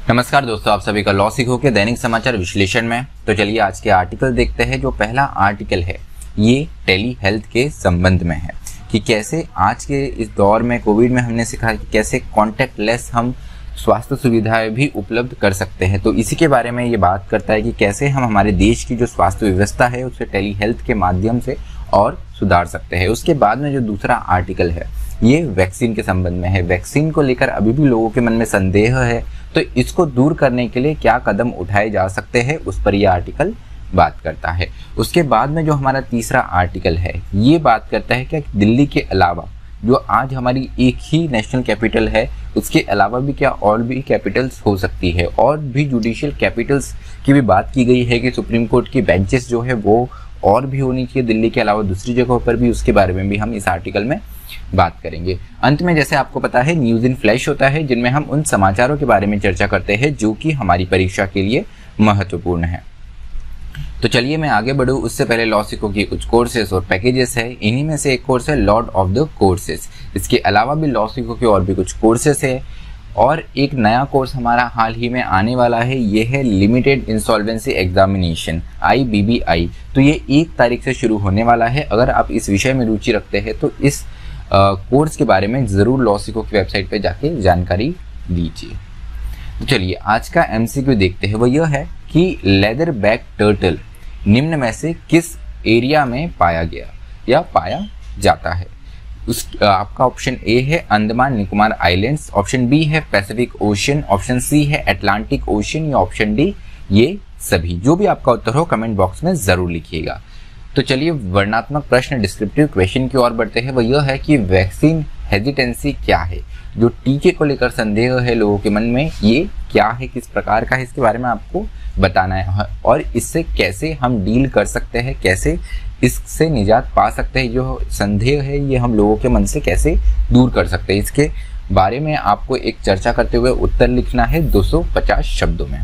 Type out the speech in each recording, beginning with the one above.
नमस्कार दोस्तों, आप सभी का लॉ सीखो के दैनिक समाचार विश्लेषण में। तो चलिए आज के आर्टिकल देखते हैं। जो पहला आर्टिकल है ये टेली हेल्थ के संबंध में है कि कैसे आज के इस दौर में कोविड में हमने सीखा कि कैसे कॉन्टैक्ट लेस हम स्वास्थ्य सुविधाएं भी उपलब्ध कर सकते हैं। तो इसी के बारे में ये बात करता है कि कैसे हम हमारे देश की जो स्वास्थ्य व्यवस्था है उसे टेली हेल्थ के माध्यम से और सुधार सकते हैं। उसके बाद में जो दूसरा आर्टिकल है ये वैक्सीन के संबंध में है। वैक्सीन को लेकर अभी भी लोगों के मन में संदेह है, तो इसको दूर करने के लिए क्या कदम उठाए जा सकते हैं उस पर यह आर्टिकल बात करता है। उसके बाद में जो हमारा तीसरा आर्टिकल है ये बात करता है कि दिल्ली के अलावा जो आज हमारी एक ही नेशनल कैपिटल है उसके अलावा भी क्या और भी कैपिटल्स हो सकती है, और भी जुडिशियल कैपिटल्स की भी बात की गई है कि सुप्रीम कोर्ट की बेंचेस जो है वो और भी होनी चाहिए दिल्ली के अलावा दूसरी जगहों पर भी। उसके बारे में भी हम इस आर्टिकल में बात करेंगे। अंत में जैसे आपको पता है न्यूज़ इन फ्लैश होता है जिनमें हम उन समाचारों के बारे में चर्चा करते हैं जो कि हमारी परीक्षा के लिए महत्वपूर्ण है। तो चलिए मैं आगे बढ़ूँ उससे पहले लॉ सीखो की कुछ कोर्सेज और पैकेजेस है। इन्हीं में से एक कोर्स है लॉर्ड ऑफ द कोर्सेज। इसके अलावा भी लॉ सीखो के और भी कुछ कोर्सेज है, और एक नया कोर्स हमारा हाल ही में आने वाला है, ये है लिमिटेड इंसॉल्वेंसी एग्जामिनेशन IBBI। तो ये 1 तारीख से शुरू होने वाला है। अगर आप इस विषय में रुचि रखते हैं तो इस कोर्स के बारे में ज़रूर लॉ सीखो की वेबसाइट पे जाके जानकारी लीजिए। तो चलिए आज का MCQ देखते हैं। वो यह है कि लेदर बैक टर्टल निम्न में से किस एरिया में पाया गया या पाया जाता है। आपका ऑप्शन ए है Andaman Nicobar islands, option B है पैसिफिक ओशन, ऑप्शन सी है अटलांटिक ओशन, या ऑप्शन डी ये सभी। जो भी आपका उत्तर हो कमेंट बॉक्स में जरूर लिखिएगा। तो चलिए वर्णनात्मक प्रश्न डिस्क्रिप्टिव क्वेश्चन की ओर बढ़ते हैं। वो यह है कि वैक्सीन हेजिटेंसी क्या है। जो टीके को लेकर संदेह है लोगों के मन में, ये क्या है, किस प्रकार का है, इसके बारे में आपको बताना है और इससे कैसे हम डील कर सकते हैं, कैसे इससे निजात पा सकते हैं। जो संदेह है ये हम लोगों के मन से कैसे दूर कर सकते हैं, इसके बारे में आपको एक चर्चा करते हुए उत्तर लिखना है 250 शब्दों में।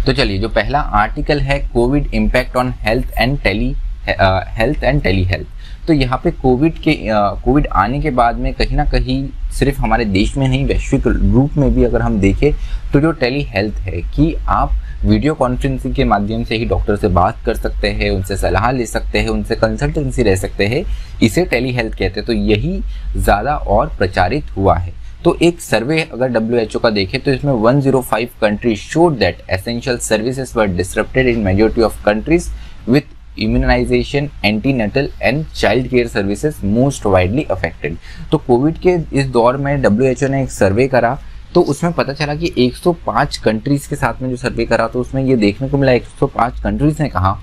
तो चलिए जो पहला आर्टिकल है covid impact on health and telehealth. तो यहाँ पे कोविड आने के बाद में कहीं ना कहीं सिर्फ हमारे देश में नहीं वैश्विक रूप में भी अगर हम देखें तो जो टेली हेल्थ है कि आप वीडियो कॉन्फ्रेंसिंग के माध्यम से ही डॉक्टर से बात कर सकते हैं, उनसे सलाह ले सकते हैं, उनसे कंसल्टेंसी रह सकते हैं, इसे टेली हेल्थ कहते हैं। तो यही ज़्यादा और प्रचारित हुआ है। तो एक सर्वे अगर WHO का देखें तो इसमें 105 countries showed that essential services were disrupted in majority of countries with immunisation, antenatal and child care services most widely affected. तो कोविड के इस दौर में WHO ने एक सर्वे करा तो उसमें पता चला कि 105 कंट्रीज के साथ में जो सर्वे करा तो उसमें ये देखने को मिला 105 कंट्रीज ने कहा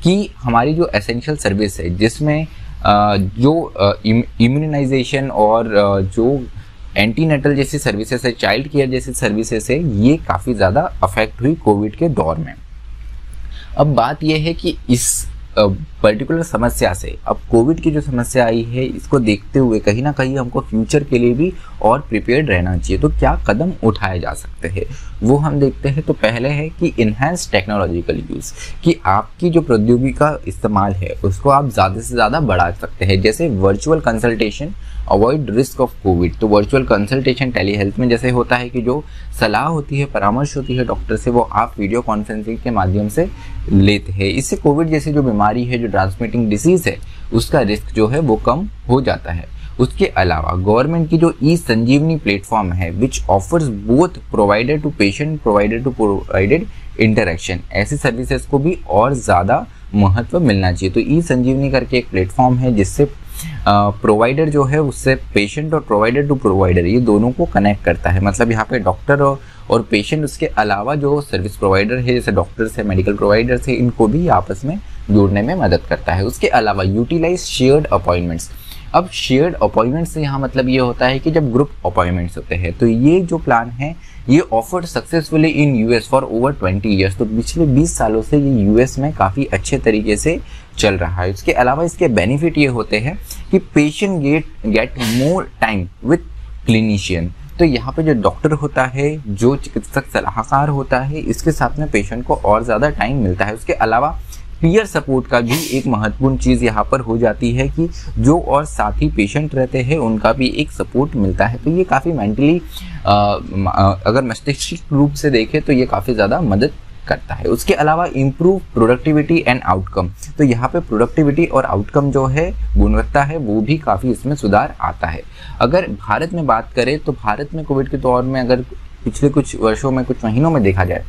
कि हमारी जो एसेंशियल सर्विस है जिसमें जो इम्यूनाइजेशन और जो एंटीनेटल जैसी सर्विसेज है, चाइल्ड केयर जैसी सर्विसेज है, ये काफ़ी ज़्यादा अफेक्ट हुई कोविड के दौर में। अब बात यह है कि इस पर्टिकुलर समस्या से अब कोविड की जो समस्या आई है इसको देखते हुए कहीं ना कहीं हमको फ्यूचर के लिए भी और प्रिपेयर्ड रहना चाहिए। तो क्या कदम उठाए जा सकते हैं वो हम देखते हैं। तो पहले है कि इनहैंस टेक्नोलॉजिकल यूज़, कि आपकी जो प्रौद्योगिकी का इस्तेमाल है उसको आप ज़्यादा से ज़्यादा बढ़ा सकते हैं। जैसे virtual consultation avoid risk of Covid. तो वर्चुअल कंसल्टेशन टेली हेल्थ में जैसे होता है कि जो सलाह होती है, परामर्श होती है डॉक्टर से, वो आप वीडियो कॉन्फ्रेंसिंग के माध्यम से लेते हैं। इससे कोविड जैसी जो बीमारी है, जो ट्रांसमिटिंग डिसीज है, उसका रिस्क जो है वो कम हो जाता है। उसके अलावा गवर्नमेंट की जो ई-संजीवनी प्लेटफॉर्म है which offers both provider to patient, provider to provided interaction, ऐसी सर्विसेज को भी और ज़्यादा महत्व मिलना चाहिए। तो ई-संजीवनी करके एक प्लेटफॉर्म है जिससे प्रोवाइडर जो है उससे पेशेंट और प्रोवाइडर टू प्रोवाइडर ये दोनों को कनेक्ट करता है। मतलब यहाँ पे डॉक्टर और पेशेंट, उसके अलावा जो सर्विस प्रोवाइडर है जैसे डॉक्टर्स है, मेडिकल प्रोवाइडर्स है, इनको भी आपस में जोड़ने में मदद करता है। उसके अलावा यूटिलाइज शेयर्ड अपॉइंटमेंट्स। अब शेयर्ड अपॉइंटमेंट्स से यहाँ मतलब ये होता है कि जब ग्रुप अपॉइंटमेंट्स होते हैं तो ये जो प्लान है ये offered successfully in US for over 20 years. तो पिछले 20 सालों से ये US में काफ़ी अच्छे तरीके से चल रहा है। इसके अलावा इसके बेनिफिट ये होते हैं कि patient get more time with clinician. तो यहाँ पे जो डॉक्टर होता है, जो चिकित्सक सलाहकार होता है, इसके साथ में पेशेंट को और ज़्यादा टाइम मिलता है। उसके अलावा पीयर सपोर्ट का भी एक महत्वपूर्ण चीज़ यहाँ पर हो जाती है कि जो और साथी पेशेंट रहते हैं उनका भी एक सपोर्ट मिलता है। तो ये काफ़ी मेंटली अगर मस्तिष्क रूप से देखें तो ये काफ़ी ज़्यादा मदद करता है। उसके अलावा इम्प्रूव प्रोडक्टिविटी एंड आउटकम, तो यहाँ पे प्रोडक्टिविटी और आउटकम जो है, गुणवत्ता है, वो भी काफ़ी इसमें सुधार आता है। अगर भारत में बात करें तो भारत में कोविड के दौर में अगर पिछले कुछ वर्षों में, कुछ महीनों में देखा जाए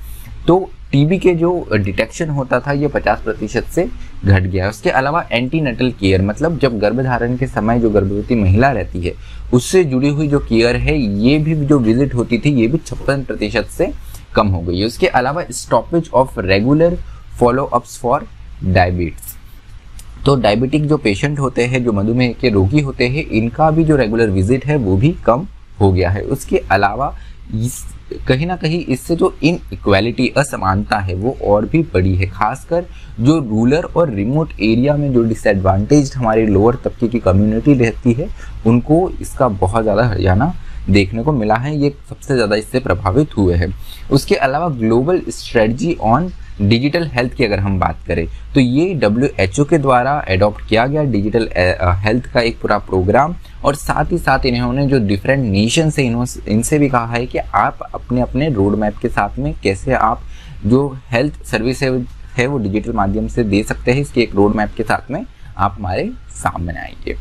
तो टीबी के जो डिटेक्शन होता था ये 50% से घट गया है। उसके अलावा एंटीनेटल केयर, मतलब जब गर्भधारण के समय जो गर्भवती महिला रहती है उससे जुड़ी हुई जो केयर है, ये भी जो विजिट होती थी ये भी 56% से कम हो गई है। उसके अलावा stoppage of regular follow-ups for diabetes, तो डायबिटिक जो पेशेंट होते हैं, जो मधुमेह के रोगी होते हैं, इनका भी जो रेगुलर विजिट है वो भी कम हो गया है। उसके अलावा कहीं ना कहीं इससे जो इनइक्वालिटी, असमानता है वो और भी बड़ी है, खासकर जो रूरल और रिमोट एरिया में जो डिसएडवांटेज्ड हमारे लोअर तबके की कम्युनिटी रहती है उनको इसका बहुत ज़्यादा हर्जाना देखने को मिला है, ये सबसे ज़्यादा इससे प्रभावित हुए हैं। उसके अलावा global strategy on digital health की अगर हम बात करें तो ये WHO के द्वारा एडॉप्ट किया गया डिजिटल हेल्थ का एक पूरा प्रोग्राम, और साथ ही साथ इन्होंने जो डिफरेंट नेशन से इनसे भी कहा है कि आप अपने अपने रोड मैप के साथ में कैसे आप जो हेल्थ सर्विस है वो डिजिटल माध्यम से दे सकते हैं, इसके एक रोड मैप के साथ में आप हमारे सामने आइए।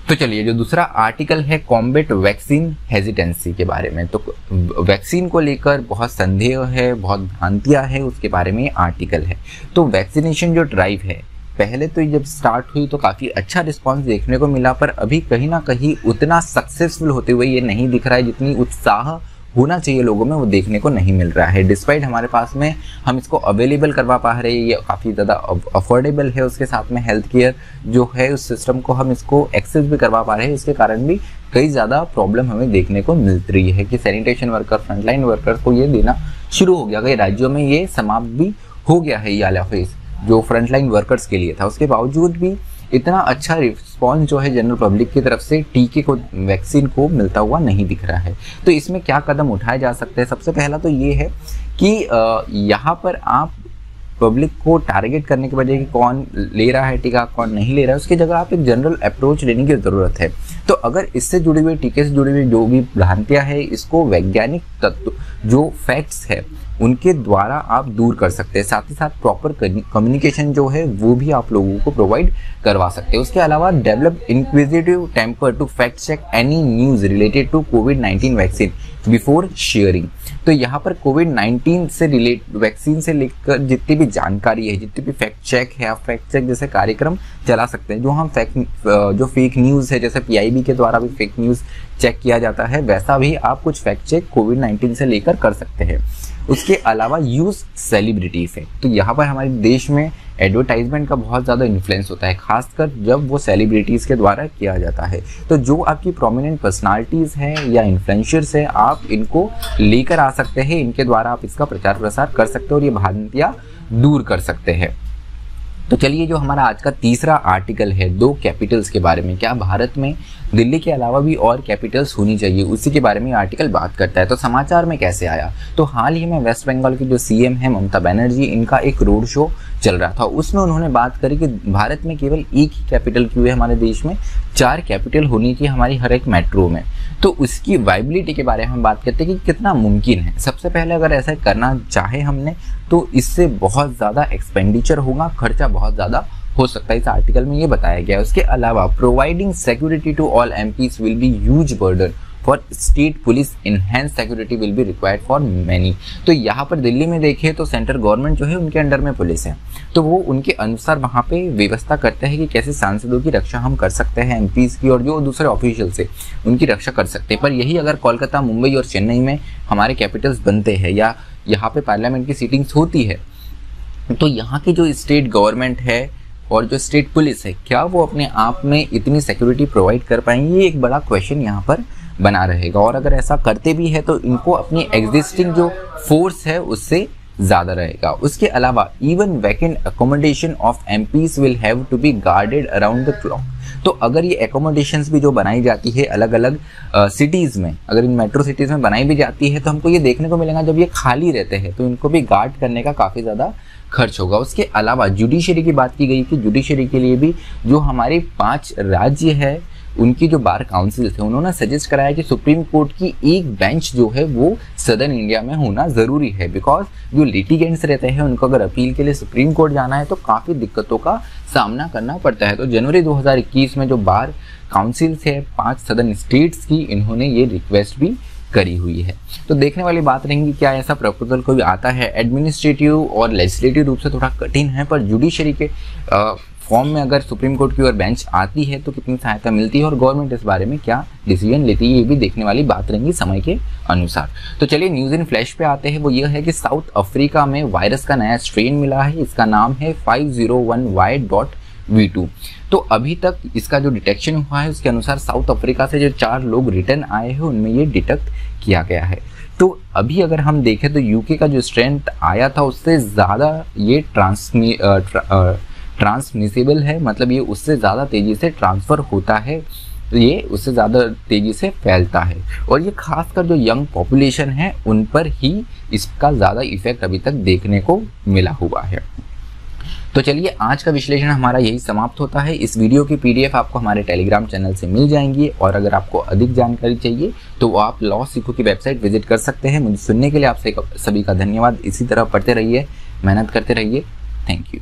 तो चलिए, जो दूसरा आर्टिकल है कॉम्बेट वैक्सीन हेजिटेंसी के बारे में, तो वैक्सीन को लेकर बहुत संदेह है, बहुत भ्रांतियां है, उसके बारे में आर्टिकल है। तो वैक्सीनेशन जो ड्राइव है, पहले तो जब स्टार्ट हुई तो काफ़ी अच्छा रिस्पांस देखने को मिला, पर अभी कहीं ना कहीं उतना सक्सेसफुल होते हुए ये नहीं दिख रहा है, जितनी उत्साह होना चाहिए लोगों में वो देखने को नहीं मिल रहा है। डिस्पाइट हमारे पास में हम इसको अवेलेबल करवा पा रहे हैं, ये काफ़ी ज़्यादा अफोर्डेबल है, उसके साथ में हेल्थ केयर जो है उस सिस्टम को हम इसको एक्सेस भी करवा पा रहे हैं, इसके कारण भी कई ज़्यादा प्रॉब्लम हमें देखने को मिल रही है कि सैनिटेशन वर्कर, फ्रंटलाइन वर्कर्स को ये देना शुरू हो गया। कई राज्यों में ये समाप्त भी हो गया है, ये वाला फेज जो फ्रंटलाइन वर्कर्स के लिए था। उसके बावजूद भी इतना अच्छा रिस्पॉन्स जो है जनरल पब्लिक की तरफ से टीके को, वैक्सीन को मिलता हुआ नहीं दिख रहा है। तो इसमें क्या कदम उठाए जा सकते हैं? सबसे पहला तो ये है कि यहाँ पर आप पब्लिक को टारगेट करने के बजाय कि कौन ले रहा है टीका, कौन नहीं ले रहा है, उसकी जगह आप एक जनरल अप्रोच लेने की ज़रूरत है। तो अगर इससे जुड़ी हुई, टीके से जुड़ी हुई जो भी भ्रांतियाँ है, इसको वैज्ञानिक तत्व जो फैक्ट्स है उनके द्वारा आप दूर कर सकते हैं। साथ ही साथ प्रॉपर कम्युनिकेशन जो है वो भी आप लोगों को प्रोवाइड करवा सकते हैं। उसके अलावा develop inquisitive temper to fact check any news related to कोविड-19 वैक्सीन बिफोर शेयरिंग। तो यहाँ पर कोविड-19 से रिलेट वैक्सीन से लेकर जितनी भी जानकारी है, जितनी भी फैक्ट चेक है, आप फैक्ट चेक जैसे कार्यक्रम चला सकते हैं। जो हम जो फेक न्यूज़ है, जैसे PIB के द्वारा भी फेक न्यूज़ चेक किया जाता है, वैसा भी आप कुछ फैक्ट चेक कोविड-19 से लेकर कर सकते हैं। उसके अलावा यूज़ सेलिब्रिटी इफेक्ट, तो यहाँ पर हमारे देश में एडवर्टाइजमेंट का बहुत ज़्यादा इन्फ्लुएंस होता है, खासकर जब वो सेलिब्रिटीज़ के द्वारा किया जाता है। तो जो आपकी प्रोमिनेंट पर्सनालिटीज़ हैं या इन्फ्लुएंसर्स हैं, आप इनको लेकर आ सकते हैं, इनके द्वारा आप इसका प्रचार प्रसार कर सकते हैं और ये भ्रांतियाँ दूर कर सकते हैं। तो चलिए, जो हमारा आज का तीसरा आर्टिकल है 2 कैपिटल्स के बारे में, क्या भारत में दिल्ली के अलावा भी और कैपिटल्स होनी चाहिए, उसी के बारे में आर्टिकल बात करता है। तो समाचार में कैसे आया, तो हाल ही में वेस्ट बंगाल की जो CM है ममता बनर्जी, इनका एक रोड शो चल रहा था, उसमें उन्होंने बात करी कि भारत में केवल एक ही कैपिटल क्यों है, हमारे देश में 4 कैपिटल होनी चाहिए हमारी हर एक मेट्रो में। तो उसकी वाइबिलिटी के बारे में हम बात करते हैं कि कितना मुमकिन है। सबसे पहले अगर ऐसा करना चाहे हमने तो इससे बहुत ज़्यादा एक्सपेंडिचर होगा, खर्चा बहुत ज़्यादा हो सकता है, इस आर्टिकल में ये बताया गया है। उसके अलावा providing security to all MPs will be huge burden for state police, enhance security will be required for many. तो यहाँ पर दिल्ली में देखें तो सेंट्रल गवर्नमेंट जो है उनके अंडर में पुलिस है, तो वो उनके अनुसार वहाँ पे व्यवस्था करते हैं कि कैसे सांसदों की रक्षा हम कर सकते हैं, MPs की और जो दूसरे ऑफिशियल से उनकी रक्षा कर सकते हैं। पर यही अगर कोलकाता, मुंबई और चेन्नई में हमारे कैपिटल्स बनते हैं या यहाँ पे पार्लियामेंट की सीटिंग्स होती है, तो यहाँ की जो स्टेट गवर्नमेंट है और जो स्टेट पुलिस है, क्या वो अपने आप में इतनी सिक्योरिटी प्रोवाइड कर पाएंगे, ये एक बड़ा क्वेश्चन यहाँ पर बना रहेगा। और अगर ऐसा करते भी है तो इनको अपनी एग्जिस्टिंग जो फोर्स है उससे ज़्यादा रहेगा। उसके अलावा even vacant accommodation of MPs will have to be guarded around the clock. तो अगर ये एकोमोडेशंस भी जो बनाई जाती है अलग अलग सिटीज़ में, अगर इन मेट्रो सिटीज़ में बनाई भी जाती है, तो हमको ये देखने को मिलेगा जब ये खाली रहते हैं तो इनको भी गार्ड करने का काफ़ी ज़्यादा खर्च होगा। उसके अलावा जुडिशरी की बात की गई कि जुडिशरी के लिए भी जो हमारे 5 राज्य है उनकी जो बार काउंसिल थे उन्होंने सजेस्ट कराया कि सुप्रीम कोर्ट की एक बेंच जो है वो सदर्न इंडिया में होना ज़रूरी है, बिकॉज जो लिटिगेंट्स रहते हैं उनको अगर अपील के लिए सुप्रीम कोर्ट जाना है तो काफ़ी दिक्कतों का सामना करना पड़ता है। तो जनवरी 2021 में जो बार काउंसिल है 5 सदर्न स्टेट्स की, इन्होंने ये रिक्वेस्ट भी करी हुई है। तो देखने वाली बात रहेंगी क्या ऐसा प्रपोजल कोई आता है। एडमिनिस्ट्रेटिव और लेजिस्लेटिव रूप से थोड़ा कठिन है, पर जुडिशरी के फॉर्म में अगर सुप्रीम कोर्ट की ओर बेंच आती है तो कितनी सहायता मिलती है और गवर्नमेंट इस बारे में क्या डिसीजन लेती है, ये भी देखने वाली बात रहेंगी समय के अनुसार। तो चलिए न्यूज़ इन फ्लैश पे आते हैं। वो ये है कि साउथ अफ्रीका में वायरस का नया स्ट्रेन मिला है, इसका नाम है 501Y.V2। तो अभी तक इसका जो डिटेक्शन हुआ है उसके अनुसार साउथ अफ्रीका से जो 4 लोग रिटर्न आए हैं उनमें ये डिटेक्ट किया गया है। तो अभी अगर हम देखें तो यूके का जो स्ट्रेन आया था उससे ज़्यादा ये ट्रांसमिसेबल है, मतलब ये उससे ज़्यादा तेज़ी से ट्रांसफ़र होता है, ये उससे ज़्यादा तेज़ी से फैलता है और ये खासकर जो यंग पॉपुलेशन है उन पर ही इसका ज़्यादा इफेक्ट अभी तक देखने को मिला हुआ है। तो चलिए आज का विश्लेषण हमारा यही समाप्त होता है। इस वीडियो की PDF आपको हमारे टेलीग्राम चैनल से मिल जाएंगी और अगर आपको अधिक जानकारी चाहिए तो आप लॉ सीखो की वेबसाइट विजिट कर सकते हैं। मुझे सुनने के लिए आप सभी का धन्यवाद। इसी तरह पढ़ते रहिए, मेहनत करते रहिए। Thank you.